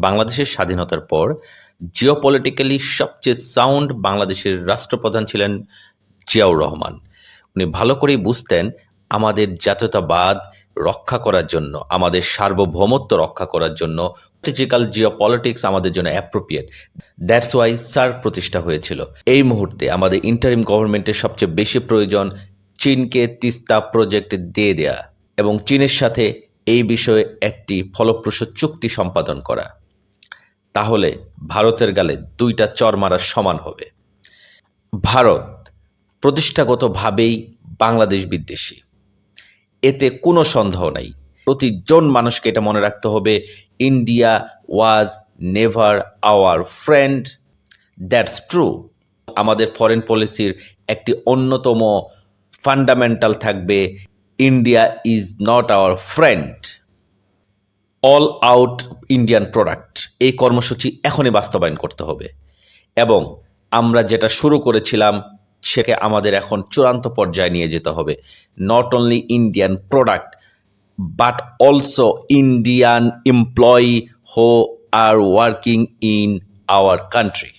বাংলাদেশের স্বাধীনতার পর জিওপলিটিক্যালি সবচেয়ে সাউন্ড বাংলাদেশের রাষ্ট্রপ্রধান ছিলেন জিয়াউর রহমান। উনি ভালো করেই বুঝতেন আমাদের জাতীয়তাবাদ রক্ষা করার জন্য, আমাদের সার্বভৌমত্ব রক্ষা করার জন্য স্ট্র্যাটেজিক্যাল জিওপলিটিক্স আমাদের জন্য অ্যাপ্রোপ্রিয়েট। দ্যাটস ওয়াই সার্ক প্রতিষ্ঠা হয়েছিল। এই মুহূর্তে আমাদের ইন্টারিম গভর্নমেন্টের সবচেয়ে বেশি প্রয়োজন চীনকে তিস্তা প্রজেক্ট দিয়ে দেয়া এবং চীনের সাথে এই বিষয়ে একটি ফলপ্রসূ চুক্তি সম্পাদন করা। তাহলে ভারতের গালে দুইটা চর মারার সমান হবে। ভারত প্রতিষ্ঠাগতভাবেই বাংলাদেশ বিদ্বেষী, এতে কোনো সন্দেহ নাই। প্রতিজন মানুষকে এটা মনে রাখতে হবে, India was never our friend. That's true. আমাদের ফরেন পলিসির একটি অন্যতম ফান্ডামেন্টাল থাকবে, India is not our friend. All out Indian product, এই কর্মসূচি এখনই বাস্তবায়ন করতে হবে এবং আমরা যেটা শুরু করেছিলাম সেকে আমাদের এখন চূড়ান্ত পর্যায়ে নিয়ে যেতে হবে। Not only Indian product but also Indian employee who are working in our country.